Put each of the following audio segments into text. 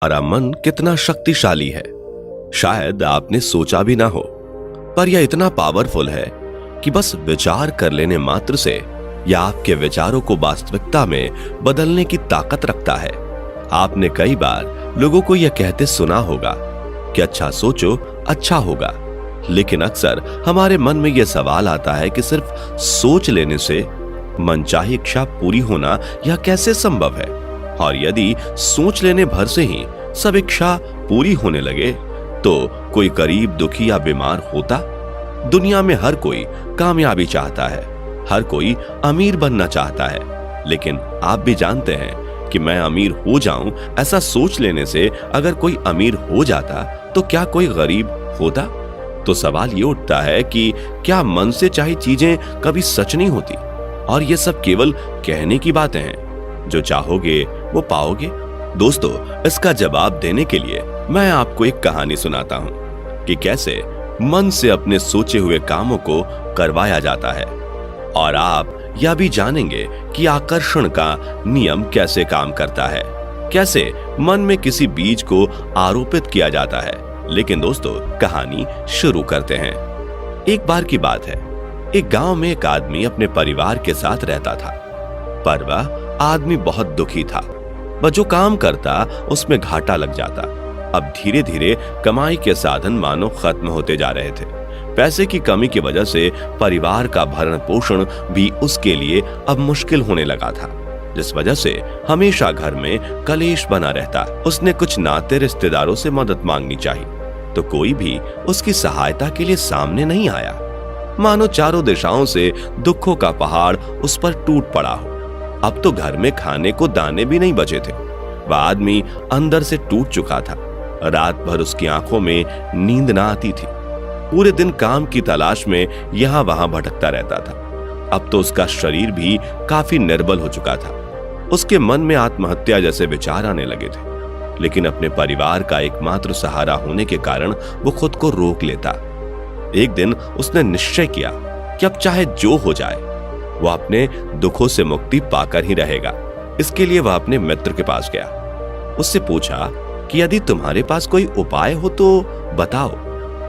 हमारा मन कितना शक्तिशाली है, शायद आपने सोचा भी ना हो, पर यह इतना पावरफुल है कि बस विचार कर लेने मात्र से यह आपके विचारों को वास्तविकता में बदलने की ताकत रखता है। आपने कई बार लोगों को यह कहते सुना होगा कि अच्छा सोचो अच्छा होगा, लेकिन अक्सर हमारे मन में यह सवाल आता है कि सिर्फ सोच लेने से मनचाही इच्छा पूरी होना यह कैसे संभव है, और यदि सोच लेने भर से ही सब इच्छा पूरी होने लगे तो कोई गरीब, दुखी या बीमार होता? दुनिया में हर कोई कामयाबी चाहता है, हर कोई अमीर बनना चाहता है, लेकिन आप भी जानते हैं कि मैं अमीर हो जाऊं ऐसा सोच लेने से अगर कोई अमीर हो जाता तो क्या कोई गरीब होता? तो सवाल ये उठता है कि क्या मन से चाही चीजें कभी सच नहीं होती और ये सब केवल कहने की बातें हैं? जो चाहोगे वो पाओगे। दोस्तों, इसका जवाब देने के लिए मैं आपको एक कहानी सुनाता हूं कि कैसे मन से अपने सोचे हुए कामों को करवाया जाता है, और आप यह भी जानेंगे कि आकर्षण का नियम कैसे काम करता है, कैसे मन में किसी बीज को आरोपित किया जाता है। लेकिन दोस्तों, कहानी शुरू करते हैं। एक बार की बात है, एक गांव में एक आदमी अपने परिवार के साथ रहता था, पर वह आदमी बहुत दुखी था। वह जो काम करता उसमें घाटा लग जाता। अब धीरे धीरे कमाई के साधन मानो खत्म होते जा रहे थे। पैसे की कमी की वजह से परिवार का भरण पोषण भी उसके लिए अब मुश्किल होने लगा था, जिस वजह से हमेशा घर में कलेश बना रहता। उसने कुछ नाते रिश्तेदारों से मदद मांगनी चाहिए तो कोई भी उसकी सहायता के लिए सामने नहीं आया, मानो चारों दिशाओं से दुखों का पहाड़ उस पर टूट पड़ा हो। अब तो घर में खाने को दाने भी नहीं बचे थे। वह आदमी अंदर से टूट चुका था। रात भर उसकी आंखों में नींद ना आती थी। पूरे दिन काम की तलाश में यहां वहां भटकता रहता था। अब तो उसका शरीर भी काफी निर्बल हो चुका था। उसके मन में आत्महत्या जैसे विचार आने लगे थे, लेकिन अपने परिवार का एकमात्र सहारा होने के कारण वो खुद को रोक लेता। एक दिन उसने निश्चय किया कि अब चाहे जो हो जाए वो अपने दुखों से मुक्ति पाकर ही रहेगा। इसके लिए वह अपने मित्र के पास गया। उससे पूछा कि यदि तुम्हारे पास कोई उपाय हो तो बताओ,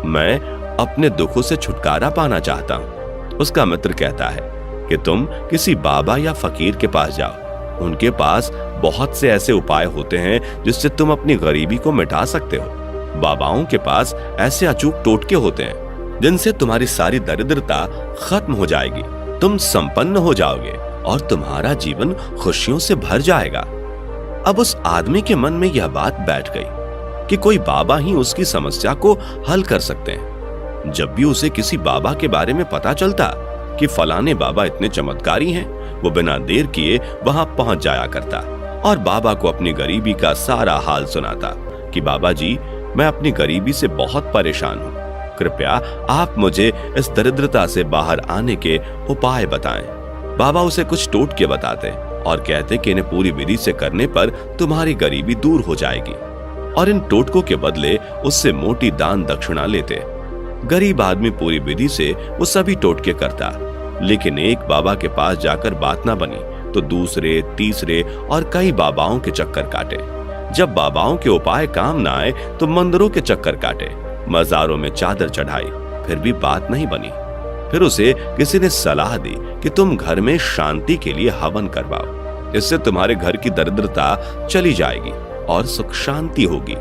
मैं अपने दुखों से छुटकारा पाना चाहता हूं। उसका मित्र कहता है कि तुम किसी बाबा या फकीर के पास जाओ। उनके पास बहुत से ऐसे उपाय होते हैं जिससे तुम अपनी गरीबी को मिटा सकते हो। बाबाओं के पास ऐसे अचूक टोटके होते हैं जिनसे तुम्हारी सारी दरिद्रता खत्म हो जाएगी, तुम संपन्न हो जाओगे और तुम्हारा जीवन खुशियों से भर जाएगा। अब उस आदमी के मन में यह बात बैठ गई कि कोई बाबा ही उसकी समस्या को हल कर सकते हैं। जब भी उसे किसी बाबा के बारे में पता चलता कि फलाने बाबा इतने चमत्कारी हैं, वो बिना देर किए वहां पहुंच जाया करता और बाबा को अपनी गरीबी का सारा हाल सुनाता कि बाबा जी, मैं अपनी गरीबी से बहुत परेशान हूं, कृपया आप मुझे इस दरिद्रता से बाहर आने के उपाय बताएं। बाबा उसे कुछ टोटके बताते और कहते कि इन्हें पूरी विधि से करने पर तुम्हारी गरीबी दूर हो जाएगी, और इन टोटकों के बदले उससे मोटी दान दक्षिणा लेते। गरीब आदमी पूरी विधि से वो सभी टोटके करता, लेकिन एक बाबा के पास जाकर बात ना बनी तो दूसरे, तीसरे और कई बाबाओं के चक्कर काटे। जब बाबाओं के उपाय काम ना आए तो मंदिरों के चक्कर काटे, मजारों में चादर चढ़ाई, फिर भी बात नहीं बनी। फिर उसे किसी ने सलाह दी कि तुम घर में शांति के लिए हवन करवाओ, इससे तुम्हारे घर की दरिद्रता चली जाएगी और सुख शांति होगी।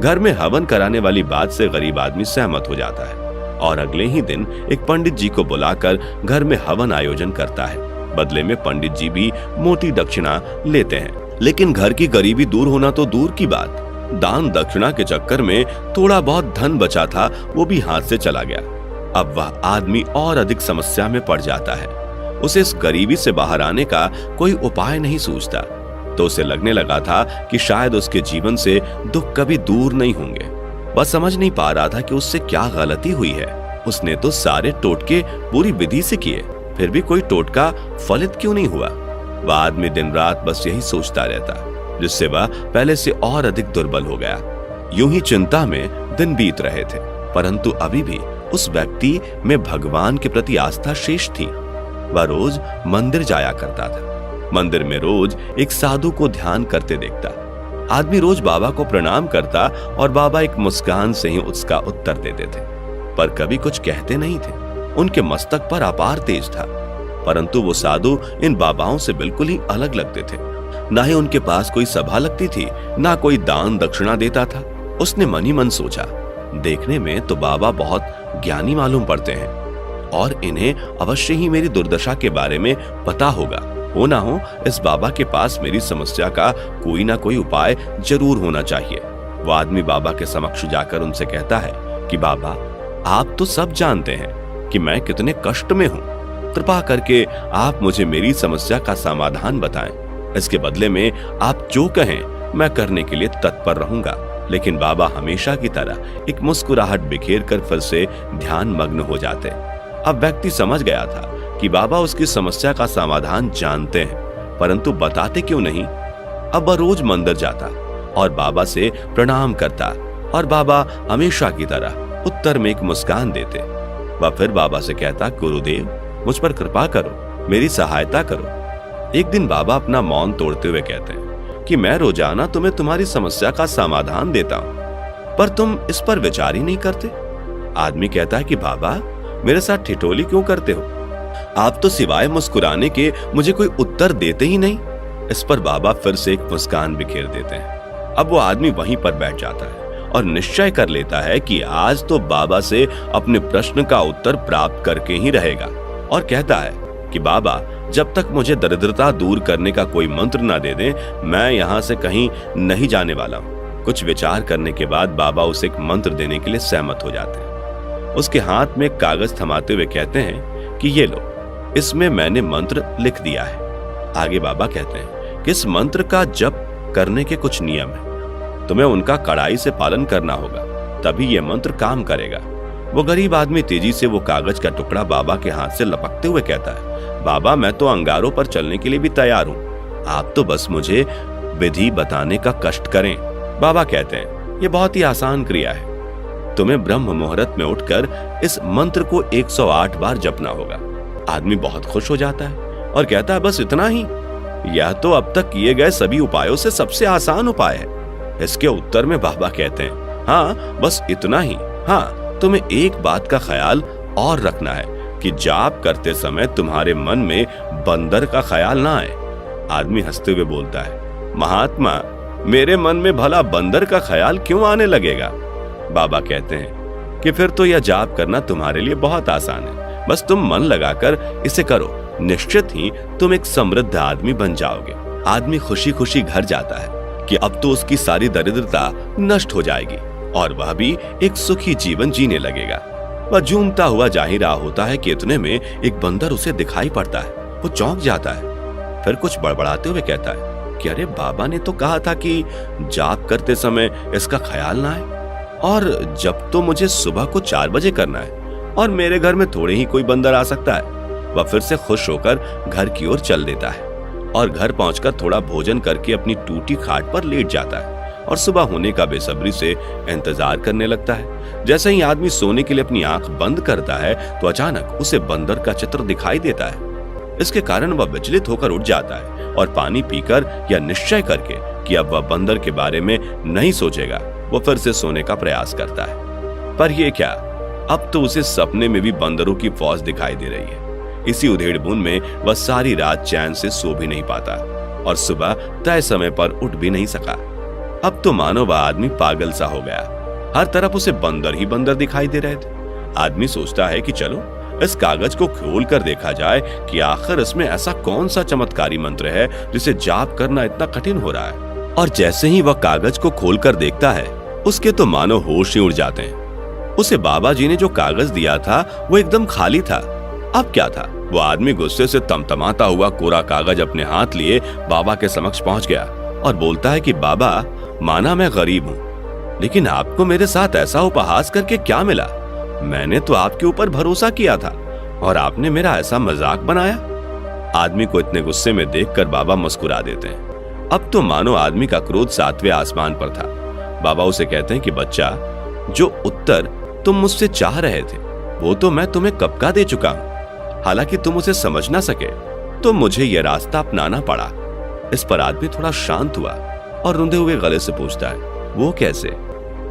घर में हवन कराने वाली बात से गरीब आदमी सहमत हो जाता है और अगले ही दिन एक पंडित जी को बुलाकर घर में हवन आयोजन करता है। बदले में पंडित जी भी मोटी दक्षिणा लेते हैं, लेकिन घर की गरीबी दूर होना तो दूर की बात, दान दक्षिणा के चक्कर में थोड़ा बहुत धन बचा था वो भी हाथ से चला गया। अब वह आदमी और अधिक समस्या में पड़ जाता है। उसे इस गरीबी से बाहर आने का कोई उपाय नहीं सूझता, तो उसे लगने लगा था कि शायद उसके जीवन से दुख कभी दूर नहीं होंगे। वह समझ नहीं पा रहा था कि उससे क्या गलती हुई है। उसने तो सारे टोटके पूरी विधि से किए, फिर भी कोई टोटका फलित क्यों नहीं हुआ। वह आदमी दिन रात बस यही सोचता रहता, जिससे वह पहले से और अधिक दुर्बल हो गया। यूं ही चिंता में दिन बीत रहे थे, परंतु अभी भी उस व्यक्ति में भगवान के प्रति आस्था शेष थी। वह रोज मंदिर जाया करता था। मंदिर में रोज एक साधु को ध्यान करते देखता। आदमी रोज बाबा को प्रणाम करता और बाबा एक मुस्कान से ही उसका उत्तर देते थे, पर कभी कुछ कहते नहीं थे। उनके मस्तक पर अपार तेज था, परंतु वो साधु इन बाबाओं से बिल्कुल ही अलग लगते थे। ना ही उनके पास कोई सभा लगती थी, ना कोई दान दक्षिणा देता था। उसने मन ही मन सोचा, देखने में तो बाबा बहुत ज्ञानी मालूम पड़ते हैं और इन्हें अवश्य ही मेरी दुर्दशा के बारे में पता होगा। हो ना हो इस बाबा के पास मेरी समस्या का कोई ना कोई उपाय जरूर होना चाहिए। वो आदमी बाबा के समक्ष जाकर उनसे कहता है कि बाबा, आप तो सब जानते हैं कि मैं कितने कष्ट में हूँ। कृपा करके आप मुझे मेरी समस्या का समाधान बताएं। इसके बदले में आप जो कहें मैं करने के लिए तत्पर रहूंगा। लेकिन बाबा हमेशा की तरह एक मुस्कुराहट बिखेर कर फिर से ध्यान मग्न हो जाते। अब व्यक्ति समझ गया था कि बाबा उसकी समस्या का समाधान जानते हैं, परंतु बताते क्यों नहीं। अब वह रोज मंदिर जाता और बाबा से प्रणाम करता और बाबा हमेशा की तरह उत्तर में एक मुस्कान देते। वह फिर बाबा से कहता, गुरुदेव मुझ पर कृपा करो, मेरी सहायता करो। एक दिन बाबा अपना मौन तोड़ते हुए कहते हैं कि मैं रोजाना तुम्हें तुम्हारी समस्या का समाधान देता हूं, पर तुम इस पर विचार ही नहीं करते। आदमी कहता है कि बाबा, मेरे साथ ठिठोली क्यों करते हो? आप तो सिवाय मुस्कुराने के मुझे कोई उत्तर देते ही नहीं। इस पर बाबा फिर से एक मुस्कान बिखेर देते हैं। अब वो आदमी वहीं पर बैठ जाता है और निश्चय कर लेता है कि आज तो बाबा से अपने प्रश्न का उत्तर प्राप्त करके ही रहेगा, और कहता है कि बाबा, जब तक मुझे दरिद्रता दूर करने का कोई मंत्र ना दे दें, मैं यहाँ से कहीं नहीं जाने वाला हूँ। कुछ विचार करने के बाद बाबा उसे एक मंत्र देने के लिए सहमत हो जाते हैं। उसके हाथ में कागज थमाते हुए कहते हैं कि ये लो, इसमें मैंने मंत्र लिख दिया है। आगे बाबा कहते हैं कि इस मंत्र का जप करने के कुछ नियम है, तुम्हें उनका कड़ाई से पालन करना होगा, तभी यह मंत्र काम करेगा। वो गरीब आदमी तेजी से वो कागज का टुकड़ा बाबा के हाथ से लपकते हुए कहता है, बाबा, मैं तो अंगारों पर चलने के लिए भी तैयार हूँ, आप तो बस मुझे विधि बताने का कष्ट करें। बाबा कहते हैं, ये बहुत ही आसान क्रिया है, तुम्हें ब्रह्म मुहूर्त में उठकर इस मंत्र को 108 बार जपना होगा। आदमी बहुत खुश हो जाता है और कहता है, बस इतना ही? यह तो अब तक किए गए सभी उपायों से सबसे आसान उपाय है। इसके उत्तर में बाबा कहते हैं, हाँ बस इतना ही। हाँ, तुम्हें एक बात का ख्याल और रखना है कि जाप करते समय तुम्हारे मन में बंदर का ख्याल ना आए। आदमी हंसते हुए बोलता है, महात्मा, मेरे मन में भला बंदर का ख्याल क्यों आने लगेगा? बाबा कहते हैं कि फिर तो यह जाप करना तुम्हारे लिए बहुत आसान है, बस तुम मन लगाकर इसे करो, निश्चित ही तुम एक समृद्ध आदमी बन जाओगे। आदमी खुशी खुशी घर जाता है कि अब तो उसकी सारी दरिद्रता नष्ट हो जाएगी और वह भी एक सुखी जीवन जीने लगेगा। वह झूमता हुआ जा ही रहा होता है कि इतने में एक बंदर उसे दिखाई पड़ता है। वो चौंक जाता है, फिर कुछ बड़बड़ाते हुए कहता है कि अरे, बाबा ने तो कहा था कि जाप करते समय इसका ख्याल ना आए, और जब तो मुझे सुबह को 4 बजे करना है और मेरे घर में थोड़े ही कोई बंदर आ सकता है। वह फिर से खुश होकर घर की ओर चल देता है और घर पहुंचकर थोड़ा भोजन करके अपनी टूटी खाट पर लेट जाता है और सुबह होने का बेसब्री से इंतजार करने लगता है। जैसे ही आदमी सोने के लिए अपनी आंख बंद करता है तो अचानक उसे बंदर का चित्र दिखाई देता है। इसके कारण वह विचलित होकर उठ जाता है और पानी पीकर यह निश्चय करके कि अब वह बंदर के बारे में नहीं सोचेगा, वो फिर से सोने का प्रयास करता है। पर यह क्या, अब तो उसे सपने में भी बंदरों की फौज दिखाई दे रही है। इसी उधेड़-बुन में वह सारी रात चैन से सो भी नहीं पाता और सुबह तय समय पर उठ भी नहीं सका। अब तो मानो वह आदमी पागल सा हो गया, हर तरफ उसे बंदर ही बंदर दिखाई दे रहे थे। आदमी सोचता है कि चलो इस कागज को खोल कर देखा जाए कि आखिर इसमें ऐसा कौन सा चमत्कारी मंत्र है जिसे जाप करना इतना कठिन हो रहा है। और जैसे ही वह कागज को खोल कर देखता है, उसके तो मानो होश ही उड़ जाते हैं। उसे बाबा जी ने जो कागज दिया था वो एकदम खाली था। अब क्या था, वो आदमी गुस्से से तमतमाता हुआ कोरा कागज अपने हाथ लिए बाबा के समक्ष पहुंच गया और बोलता है कि बाबा, माना मैं गरीब हूं, लेकिन आपको मेरे साथ ऐसा उपहास करके क्या मिला? मैंने तो आपके ऊपर भरोसा किया था और आपने मेरा ऐसा मजाक बनाया। आदमी को इतने गुस्से में देखकर बाबा मुस्कुरा देते हैं। अब तो मानो आदमी का क्रोध 7वें आसमान पर था। बाबा उसे कहते हैं कि बच्चा, जो उत्तर तुम मुझसे चाह रहे थे वो तो मैं तुम्हें कब का दे चुका हूं। हालांकि तुम उसे समझ ना सके तो मुझे यह रास्ता अपनाना पड़ा। इस पर आदमी थोड़ा शांत हुआ और रुंधे हुए गले से पूछता है, वो कैसे?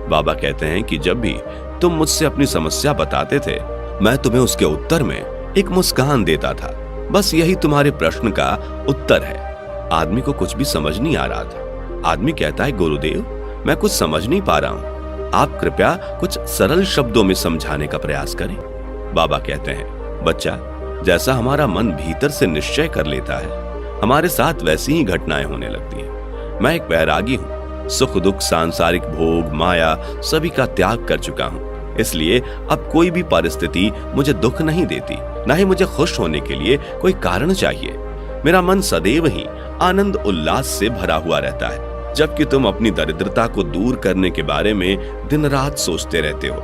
बाबा कहते हैं कि जब भी तुम मुझसे अपनी समस्या बताते थे, मैं तुम्हें उसके उत्तर में एक मुस्कान देता था। बस यही तुम्हारे प्रश्न का उत्तर है। आदमी को कुछ भी समझ नहीं आ रहा था। आदमी कहता है, गुरुदेव, मैं कुछ समझ नहीं पा रहा हूं, आप कृपया कुछ सरल शब्दों में समझाने का प्रयास करें। बाबा कहते हैं, बच्चा, जैसा हमारा मन भीतर से निश्चय कर लेता है, हमारे साथ वैसी ही घटनाएं होने लगती हैं। मैं एक वैरागी हूं, सुख दुख, सांसारिक भोग, माया सभी का त्याग कर चुका हूं। इसलिए अब कोई भी परिस्थिति मुझे दुख नहीं देती, ना ही मुझे खुश होने के लिए कोई कारण चाहिए। मेरा मन सदैव ही आनंद उल्लास से भरा हुआ रहता है, जबकि तुम अपनी दरिद्रता को दूर करने के बारे में दिन रात सोचते रहते हो।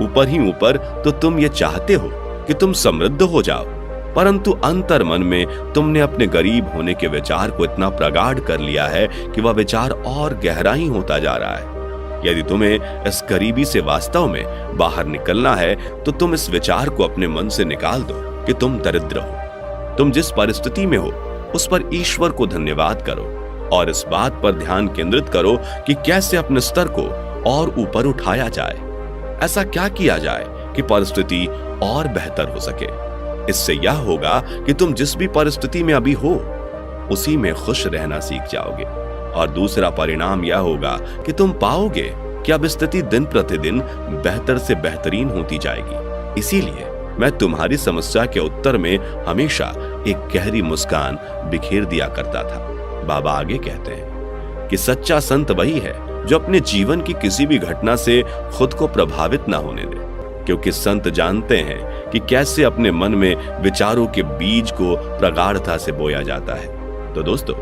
ऊपर ही ऊपर तो तुम ये चाहते हो कि तुम समृद्ध हो जाओ, परंतु अंतर मन में तुमने अपने गरीब होने के विचार को इतना प्रगाढ़ कर लिया है कि वह विचार और गहरा ही होता जा रहा है। यदि तुम्हें इस गरीबी से वास्तव में बाहर निकलना है, तो तुम इस विचार को अपने मन से निकाल दो कि तुम दरिद्र हो। तुम जिस परिस्थिति में हो, उस पर ईश्वर को धन्यवाद करो और इस बात पर ध्यान केंद्रित करो कि कैसे अपने स्तर को और ऊपर उठाया जाए। ऐसा क्या किया जाए कि परिस्थिति और बेहतर हो सके। इससे यह होगा कि तुम जिस भी परिस्थिति में अभी हो, उसी में खुश रहना सीख जाओगे। और दूसरा परिणाम यह होगा कि तुम पाओगे कि अब स्थिति दिन प्रतिदिन बेहतर से बेहतरीन होती जाएगी। इसीलिए मैं तुम्हारी समस्या के उत्तर में हमेशा एक गहरी मुस्कान बिखेर दिया करता था। बाबा आगे कहते हैं कि सच्चा संत वही है जो अपने जीवन की किसी भी घटना से खुद को प्रभावित ना होने दे, क्योंकि संत जानते हैं कि कैसे अपने मन में विचारों के बीज को प्रगाढ़ता से बोया जाता है। तो दोस्तों,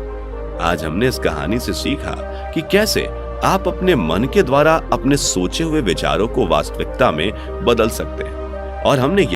आज हमने इस कहानी से सीखा कि कैसे आप अपने मन के द्वारा अपने सोचे हुए विचारों को वास्तविकता में बदल सकते हैं। और हमने